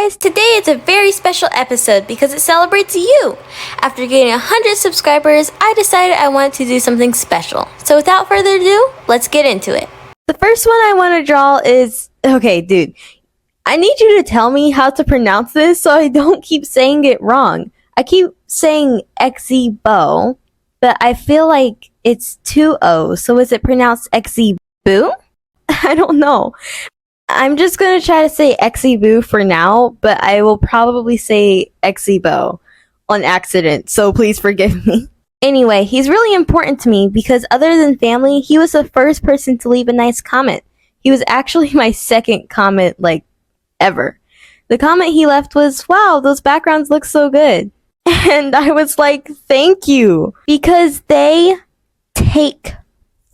guys! Today is a very special episode because it celebrates you! After getting 100 subscribers, I decided I wanted to do something special. So without further ado, let's get into it. The first one I want to draw is... Okay, dude. I need you to tell me how to pronounce this so I don't keep saying it wrong. I keep saying Exibo, but I feel like it's two O's, so is it pronounced Exibu? I don't know. I'm just going to try to say Exibu for now, but I will probably say Exibo on accident, so please forgive me. Anyway, he's really important to me because other than family, he was the first person to leave a nice comment. He was actually my second comment, ever. The comment he left was, "Wow, those backgrounds look so good." And I was like, thank you. Because they take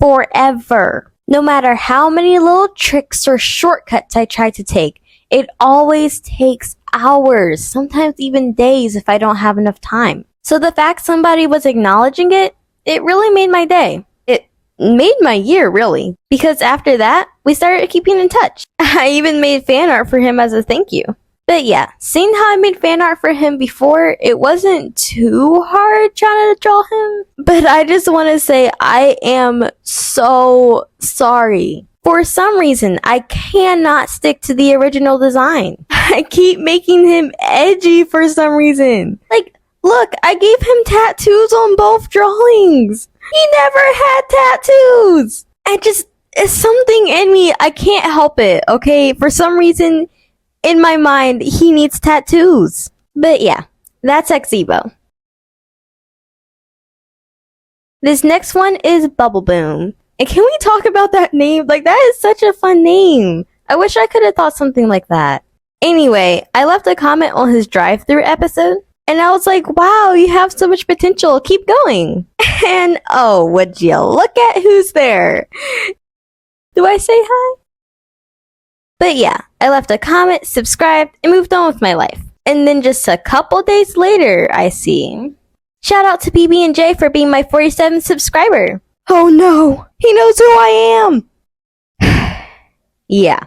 forever. No matter how many little tricks or shortcuts I try to take, it always takes hours, sometimes even days if I don't have enough time. So the fact somebody was acknowledging it, it really made my day. It made my year, really. Because after that, we started keeping in touch. I even made fan art for him as a thank you. But yeah, seeing how I made fan art for him before, it wasn't too hard trying to draw him. But I just want to say I am so sorry. For some reason, I cannot stick to the original design. I keep making him edgy for some reason. Look, I gave him tattoos on both drawings. He never had tattoos. It's something in me. I can't help it, okay? For some reason... in my mind, he needs tattoos. But yeah, that's Exibo. This next one is Bubble Boom. And can we talk about that name? That is such a fun name. I wish I could have thought something like that. Anyway, I left a comment on his drive-thru episode. And I was like, wow, you have so much potential. Keep going. And oh, would you look at who's there? Do I say hi? But yeah, I left a comment, subscribed, and moved on with my life. And then just a couple days later, I see. Shout out to PB&J for being my 47th subscriber. Oh no, he knows who I am. Yeah,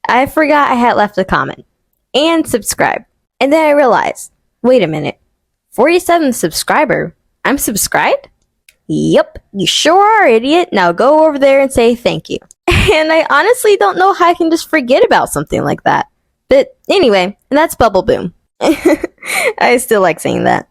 I forgot I had left a comment. And subscribed. And then I realized, wait a minute, 47th subscriber? I'm subscribed? Yep, you sure are, idiot. Now go over there and say thank you. And I honestly don't know how I can just forget about something like that. But anyway, that's Bubble Boom. I still like saying that.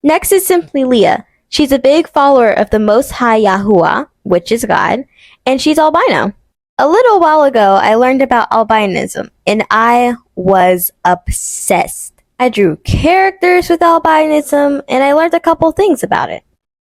Next is Simply Leah. She's a big follower of the Most High Yahuwah, which is God, and she's albino. A little while ago, I learned about albinism, and I was obsessed. I drew characters with albinism, and I learned a couple things about it.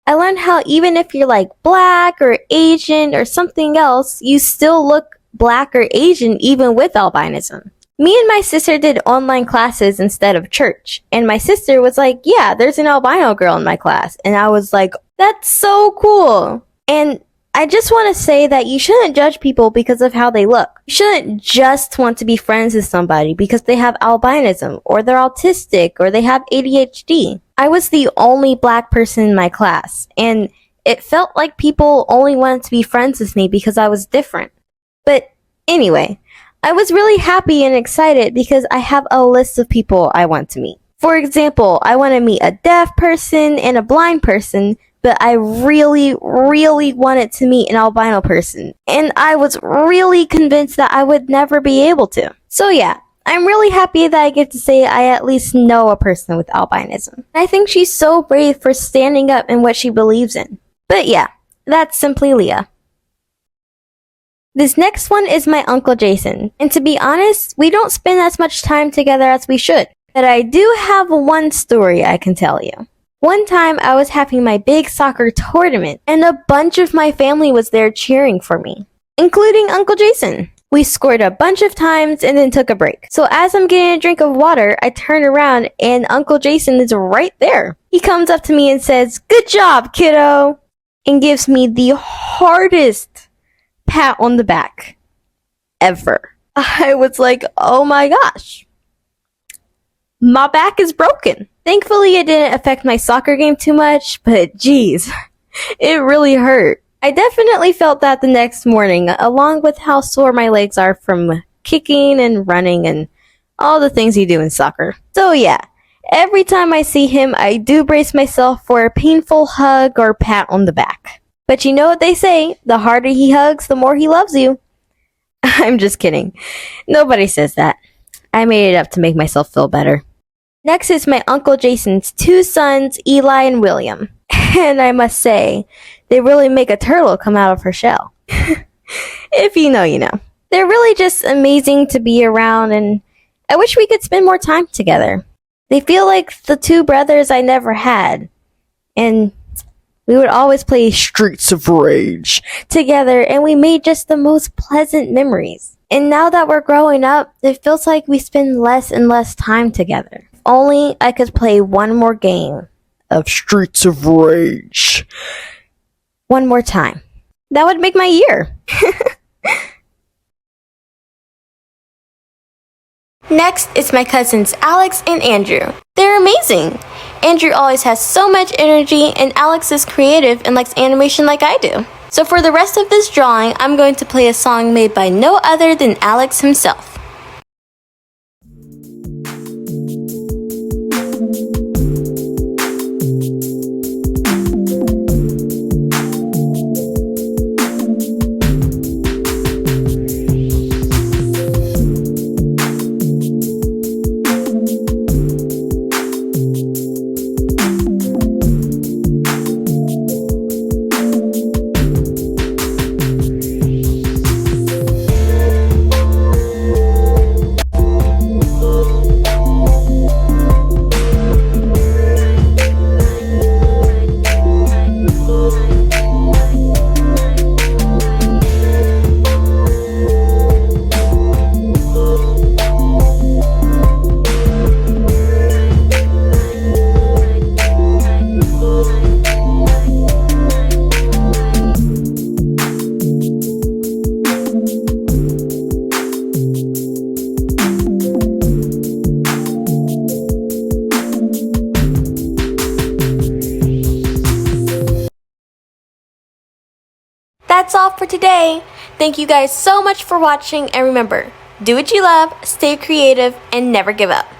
I learned how even if you're black or Asian or something else, you still look black or Asian even with albinism. Me and my sister did online classes instead of church. And my sister was like, yeah, there's an albino girl in my class. And I was like, that's so cool. And I just want to say that you shouldn't judge people because of how they look. You shouldn't just want to be friends with somebody because they have albinism or they're autistic or they have ADHD. I was the only black person in my class, and it felt like people only wanted to be friends with me because I was different. But anyway, I was really happy and excited because I have a list of people I want to meet. For example, I want to meet a deaf person and a blind person, but I really, really wanted to meet an albino person. And I was really convinced that I would never be able to. So yeah, I'm really happy that I get to say I at least know a person with albinism. I think she's so brave for standing up in what she believes in. But yeah, that's Simply Leah. This next one is my Uncle Jason. And to be honest, we don't spend as much time together as we should. But I do have one story I can tell you. One time I was having my big soccer tournament and a bunch of my family was there cheering for me, including Uncle Jason. We scored a bunch of times and then took a break. So as I'm getting a drink of water, I turn around and Uncle Jason is right there. He comes up to me and says, "Good job, kiddo," and gives me the hardest pat on the back ever. I was like, oh my gosh. My back is broken. Thankfully, it didn't affect my soccer game too much, but geez, it really hurt. I definitely felt that the next morning, along with how sore my legs are from kicking and running and all the things you do in soccer. So yeah, every time I see him, I do brace myself for a painful hug or pat on the back. But you know what they say, the harder he hugs, the more he loves you. I'm just kidding. Nobody says that. I made it up to make myself feel better. Next is my Uncle Jason's two sons, Eli and William. And I must say, they really make a turtle come out of her shell. If you know, you know. They're really just amazing to be around, and I wish we could spend more time together. They feel like the two brothers I never had. And we would always play Streets of Rage together, and we made just the most pleasant memories. And now that we're growing up, it feels like we spend less and less time together. If only I could play one more game of Streets of Rage. One more time. That would make my year. Next is my cousins Alex and Andrew. They're amazing. Andrew always has so much energy, and Alex is creative and likes animation like I do. So for the rest of this drawing, I'm going to play a song made by no other than Alex himself. That's all for today. Thank you guys so much for watching, and remember, do what you love, stay creative, and never give up.